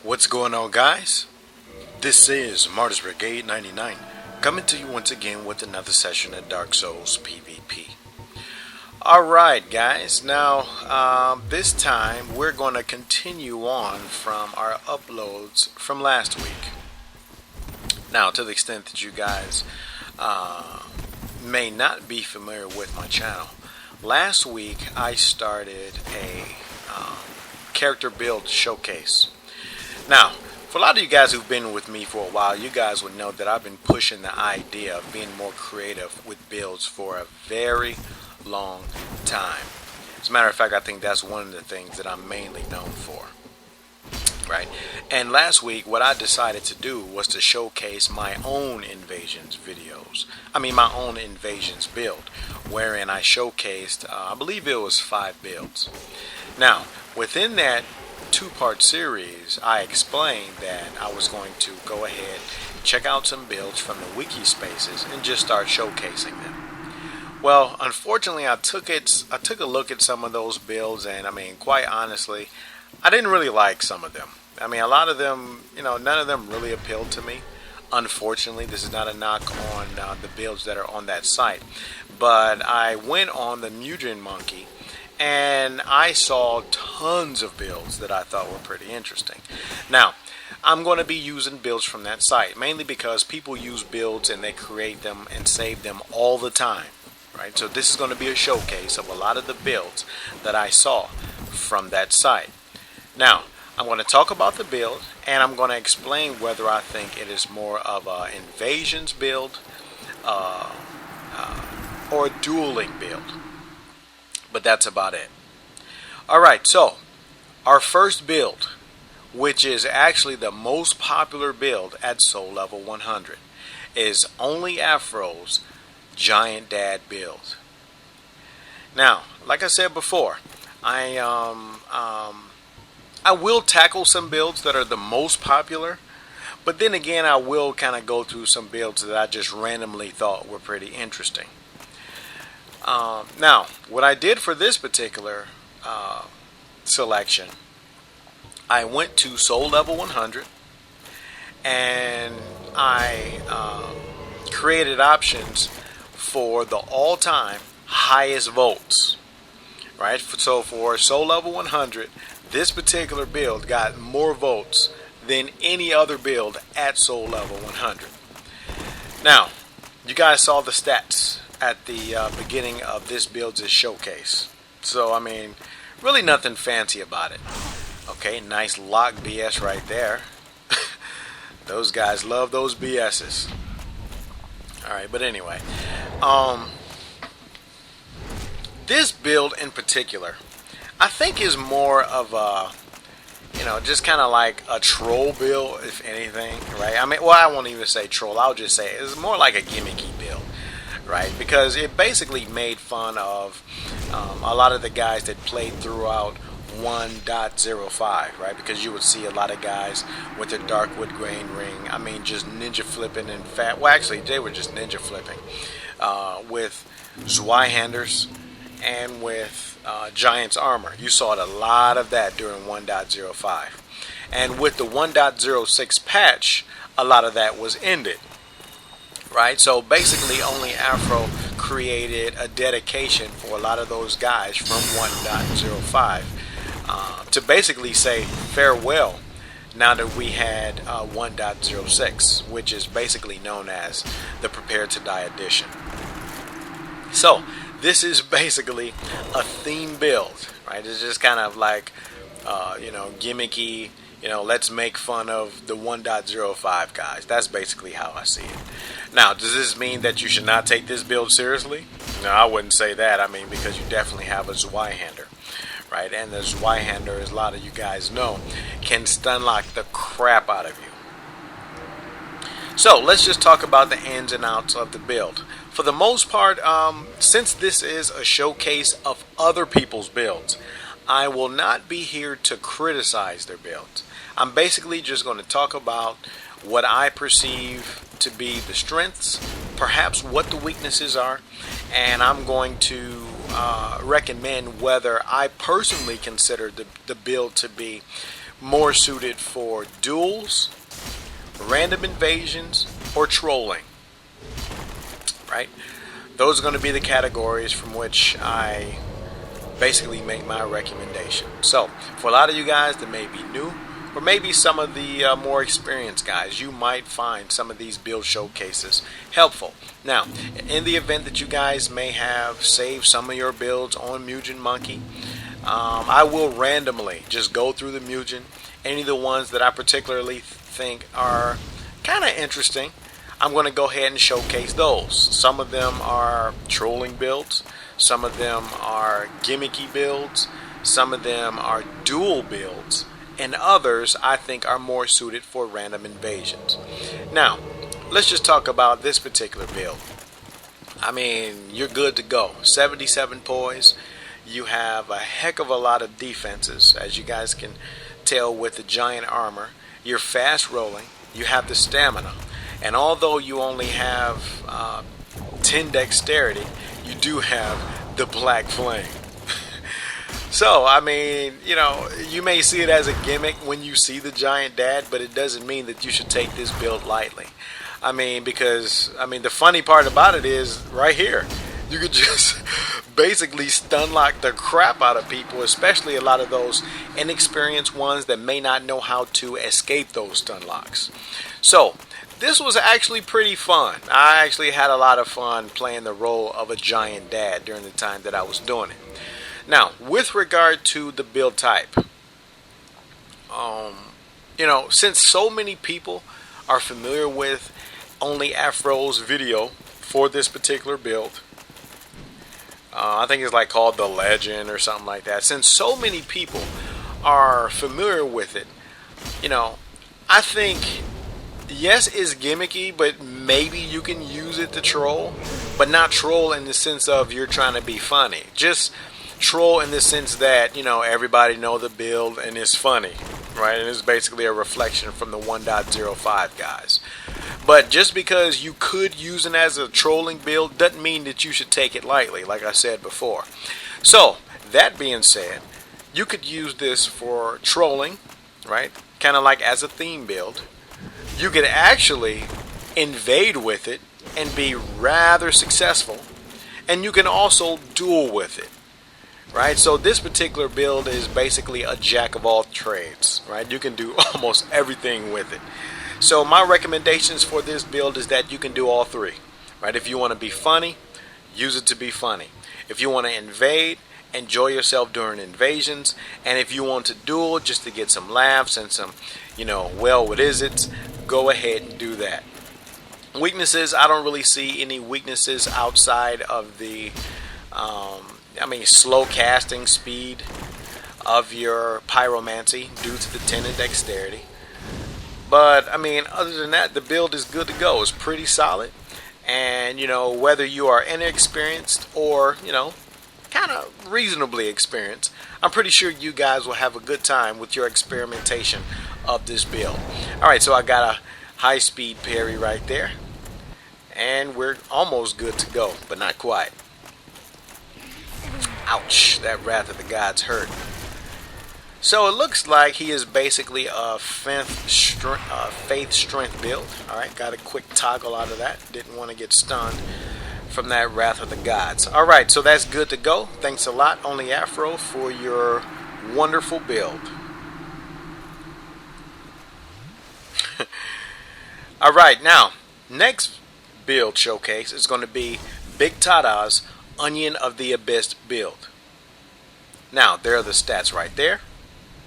What's going on, guys? This is Martyrs Brigade 99 coming to you once again with another session of Dark Souls PvP. Alright, guys, now this time we're going to continue on from our uploads from last week. Now, to the extent that you guys may not be familiar with my channel, last week I started a character build showcase. Now, for a lot of you guys who've been with me for a while, you guys would know that I've been pushing the idea of being more creative with builds for a very long time. As a matter of fact, I think that's one of the things that I'm mainly known for. Right? And last week, what I decided to do was to showcase my own invasions videos. My own invasions build, wherein I showcased, I believe it was 5 builds. Now, within that two-part series, I explained that I was going to go ahead, check out some builds from the wiki spaces, and just start showcasing them. Well, unfortunately, I took a look at some of those builds, and quite honestly, I didn't really like some of them. A lot of them, none of them really appealed to me. Unfortunately, this is not a knock on the builds that are on that site, but I went on the Mudrin Monkey and I saw tons of builds that I thought were pretty interesting. Now, I'm going to be using builds from that site, mainly because people use builds and they create them and save them all the time. Right? So this is going to be a showcase of a lot of the builds that I saw from that site. Now, I'm going to talk about the build, and I'm going to explain whether I think it is more of an invasions build or a dueling build. But that's about it. Alright, so our first build, which is actually the most popular build at Soul Level 100, is Only Afro's Giant Dad build. Now, like I said before, I will tackle some builds that are the most popular, but then again I will kind of go through some builds that I just randomly thought were pretty interesting. Now, what I did for this particular selection, I went to Soul Level 100 and I created options for the all-time highest votes. Right? So for Soul Level 100, this particular build got more votes than any other build at Soul Level 100. Now, you guys saw the stats at the beginning of this build's showcase. So, really nothing fancy about it. Okay, nice lock BS right there. Those guys love those BSs. Alright, but anyway. This build in particular, I think is more of a, just kind of like a troll build, if anything, right? I won't even say troll. I'll just say it's more like a gimmicky build, right? Because it basically made fun of a lot of the guys that played throughout 1.05, right? Because you would see a lot of guys with their Darkwood Grain Ring, just ninja flipping and fat. Well, actually, they were just ninja flipping with Zweihanders and with Giant's Armor. You saw a lot of that during 1.05. And with the 1.06 patch, a lot of that was ended. Right? So basically, Only Afro created a dedication for a lot of those guys from 1.05 to basically say farewell now that we had 1.06, which is basically known as the Prepare to Die edition. So, this is basically a theme build, right? It's just kind of like, gimmicky, let's make fun of the 1.05 guys. That's basically how I see it. Now, does this mean that you should not take this build seriously? No, I wouldn't say that. Because you definitely have a Zweihander, right? And the Zweihander, as a lot of you guys know, can stun lock the crap out of you. So, let's just talk about the ins and outs of the build. For the most part, since this is a showcase of other people's builds, I will not be here to criticize their builds. I'm basically just going to talk about what I perceive to be the strengths, perhaps what the weaknesses are, and I'm going to recommend whether I personally consider the build to be more suited for duels, random invasions, or trolling, right? Those are going to be the categories from which I basically make my recommendation. So, for a lot of you guys that may be new, or maybe some of the more experienced guys, you might find some of these build showcases helpful. Now, in the event that you guys may have saved some of your builds on Mugen Monkey, I will randomly just go through the Mugen, any of the ones that I particularly think are kind of interesting. I'm going to go ahead and showcase those. Some of them are trolling builds, some of them are gimmicky builds, some of them are dual builds, and others I think are more suited for random invasions. Now, let's just talk about this particular build. I mean, you're good to go. 77 poise. You have a heck of a lot of defenses, as you guys can tell with the giant armor. You're fast rolling. You have the stamina. And although you only have 10 dexterity, you do have the black flame. So, I mean, you know, you may see it as a gimmick when you see the giant dad, but it doesn't mean that you should take this build lightly. I mean, because, the funny part about it is right here. You could just basically stun lock the crap out of people, especially a lot of those inexperienced ones that may not know how to escape those stun locks. So, this was actually pretty fun. I actually had a lot of fun playing the role of a giant dad during the time that I was doing it. Now, with regard to the build type, since so many people are familiar with Only Afro's video for this particular build, I think it's like called The Legend or something like that. Since so many people are familiar with it, I think, yes, it's gimmicky, but maybe you can use it to troll, but not troll in the sense of you're trying to be funny. Just troll in the sense that, everybody know the build and it's funny, right? And it's basically a reflection from the 1.05 guys. But just because you could use it as a trolling build doesn't mean that you should take it lightly, like I said before. So, that being said, you could use this for trolling, right? Kind of like as a theme build. You could actually invade with it and be rather successful. And you can also duel with it, right? So this particular build is basically a jack of all trades, right? You can do almost everything with it. So my recommendations for this build is that you can do all three, right? If you want to be funny, use it to be funny. If you want to invade, enjoy yourself during invasions. And if you want to duel just to get some laughs and some, what is it? Go ahead and do that. Weaknesses, I don't really see any weaknesses outside of the slow casting speed of your pyromancy due to the 10 in dexterity. But other than that, the build is good to go. It's pretty solid. And whether you are inexperienced or kind of reasonably experienced, I'm pretty sure you guys will have a good time with your experimentation of this build. Alright, so I got a high speed parry right there, and we're almost good to go, but not quite. Ouch, that Wrath of the Gods hurt. So it looks like he is basically a faith strength build. Alright, got a quick toggle out of that. Didn't want to get stunned from that Wrath of the Gods. Alright, so that's good to go. Thanks a lot, Only Afro, for your wonderful build. Alright, now, next build showcase is going to be Big Tada's Onion of the Abyss build. Now, there are the stats right there.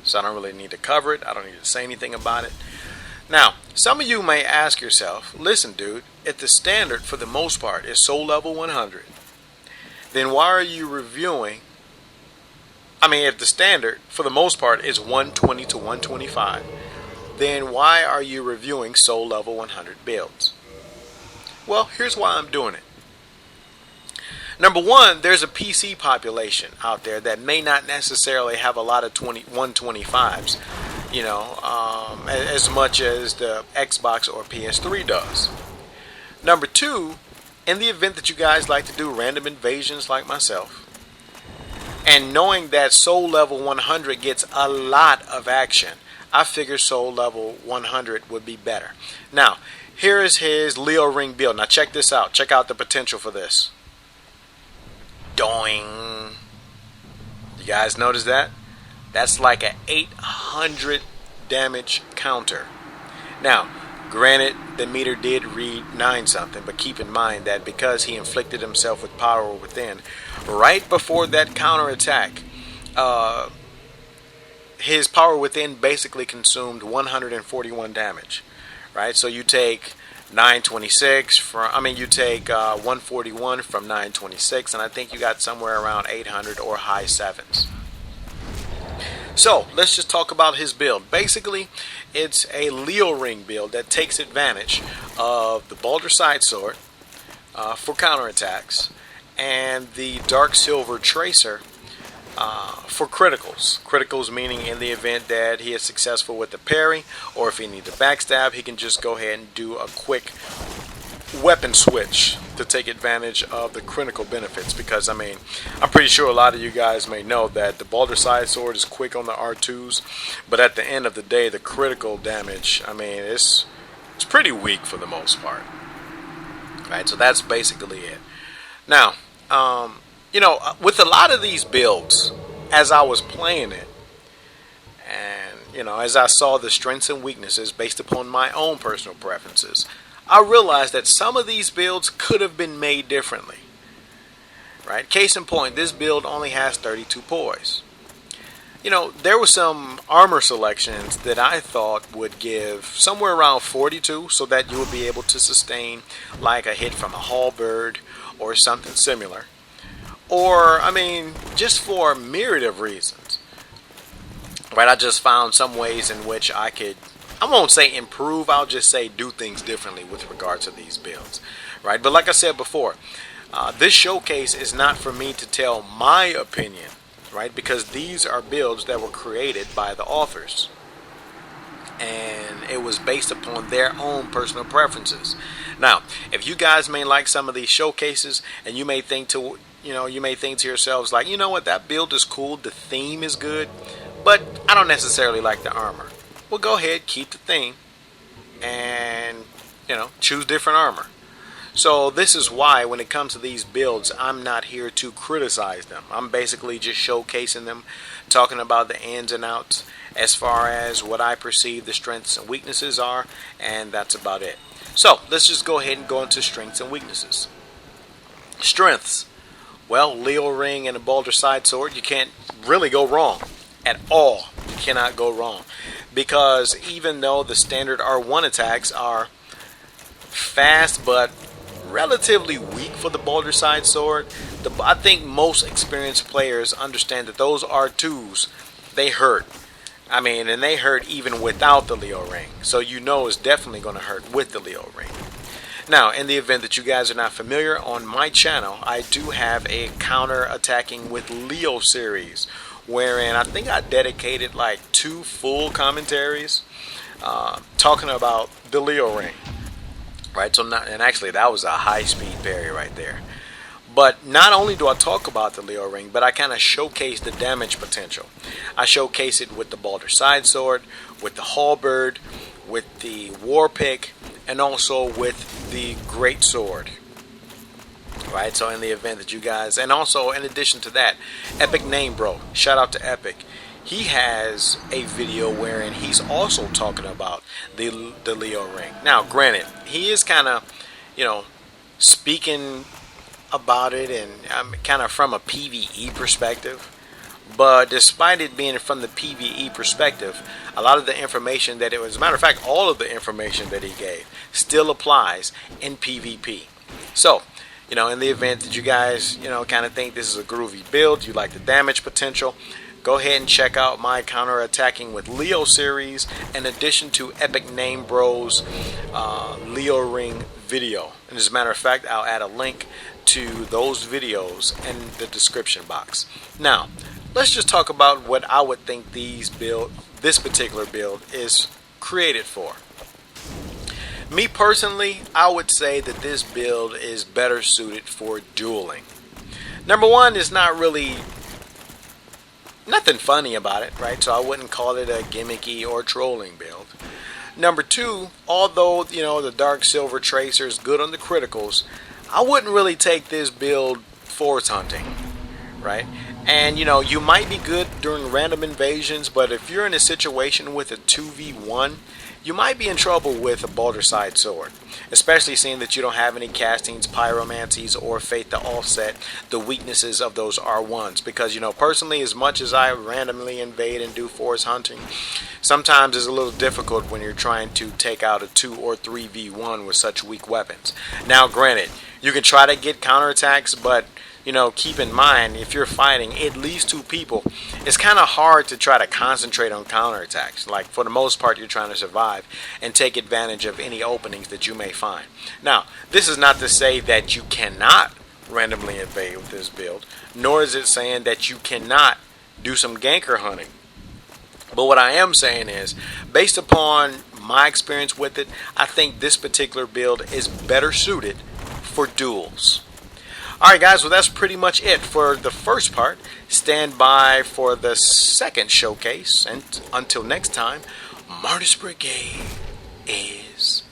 So I don't really need to cover it. I don't need to say anything about it. Now, some of you may ask yourself, listen dude, if the standard for the most part is soul level 100, then why are you reviewing, if the standard for the most part is 120 to 125, then why are you reviewing soul level 100 builds? Well, here's why I'm doing it. Number one, there's a PC population out there that may not necessarily have a lot of 125s, as much as the Xbox or PS3 does. Number two, in the event that you guys like to do random invasions like myself, and knowing that soul level 100 gets a lot of action, I figured soul level 100 would be better. Now, here is his Leo ring build. Now check this out. Check out the potential for this. Doing. You guys notice that? That's like an 800 damage counter. Now, granted, the meter did read 9 something, but keep in mind that because he inflicted himself with power within, right before that counter attack, his power within basically consumed 141 damage. Right? So you take 926 you take 141 from 926, and I think you got somewhere around 800 or high 7s. So let's just talk about his build. Basically, it's a Leo ring build that takes advantage of the Balder Side Sword for counterattacks and the Dark Silver Tracer for criticals. Criticals meaning in the event that he is successful with the parry, or if he needs a backstab, he can just go ahead and do a quick weapon switch to take advantage of the critical benefits. Because I'm pretty sure a lot of you guys may know that the Balder Side Sword is quick on the R2s, but at the end of the day, the critical damage, it's pretty weak for the most part. Right, so that's basically it. Now, with a lot of these builds, as I was playing it, and as I saw the strengths and weaknesses based upon my own personal preferences, I realized that some of these builds could have been made differently. Right? Case in point, this build only has 32 poise. There were some armor selections that I thought would give somewhere around 42, so that you would be able to sustain like a hit from a halberd or something similar. Or, just for a myriad of reasons. Right, I just found some ways in which I won't say improve, I'll just say do things differently with regard to these builds. Right, but like I said before, this showcase is not for me to tell my opinion, right, because these are builds that were created by the authors. And it was based upon their own personal preferences. Now, if you guys may like some of these showcases, and you may think to yourselves like, what, that build is cool, the theme is good, but I don't necessarily like the armor. Well, go ahead, keep the theme, and choose different armor. So this is why when it comes to these builds, I'm not here to criticize them. I'm basically just showcasing them, talking about the ins and outs as far as what I perceive the strengths and weaknesses are, and that's about it. So let's just go ahead and go into strengths and weaknesses. Strengths. Well, Leo ring and a Balder Side Sword, you can't really go wrong at all. You cannot go wrong, because even though the standard R1 attacks are fast but relatively weak for the Balder Side Sword, I think most experienced players understand that those R2s, they hurt. And they hurt even without the Leo ring. So it's definitely going to hurt with the Leo ring. Now, in the event that you guys are not familiar, on my channel, I do have a counter attacking with Leo series, wherein I think I dedicated like 2 full commentaries talking about the Leo ring. Right? And actually that was a high speed parry right there. But not only do I talk about the Leo ring, but I kind of showcase the damage potential. I showcase it with the Balder Side Sword, with the halberd, with the war pick, and also with the great sword. Right, so in the event that you guys, and also in addition to that, Epic Name Bro, shout out to Epic. He has a video wherein he's also talking about the Leo ring. Now, granted, he is kind of, speaking about it and kind of from a PvE perspective. But despite it being from the PvE perspective, a lot of the information that as a matter of fact, all of the information that he gave still applies in PvP. So, in the event that you guys, kind of think this is a groovy build, you like the damage potential, go ahead and check out my counter attacking with Leo series, in addition to Epic Name Bro's Leo ring video. And as a matter of fact, I'll add a link to those videos in the description box. Now, let's just talk about what I would think this particular build is created for. Me personally, I would say that this build is better suited for dueling. Number one, it's not really nothing funny about it, right? So I wouldn't call it a gimmicky or trolling build. Number two, although the Dark Silver Tracer is good on the criticals, I wouldn't really take this build force hunting, right? And you might be good during random invasions, but if you're in a situation with a 2v1, you might be in trouble with a Boulder Side Sword, especially seeing that you don't have any castings, pyromancies, or faith to offset the weaknesses of those R1s. Because personally, as much as I randomly invade and do force hunting, sometimes it's a little difficult when you're trying to take out a 2 or 3v1 with such weak weapons. Now, granted, you can try to get counterattacks, but keep in mind, if you're fighting at least two people, it's kind of hard to try to concentrate on counterattacks. Like, for the most part, you're trying to survive and take advantage of any openings that you may find. Now, this is not to say that you cannot randomly invade with this build, nor is it saying that you cannot do some ganker hunting. But what I am saying is, based upon my experience with it, I think this particular build is better suited for duels. Alright guys, well that's pretty much it for the first part. Stand by for the second showcase, and until next time, Martyrs Brigade is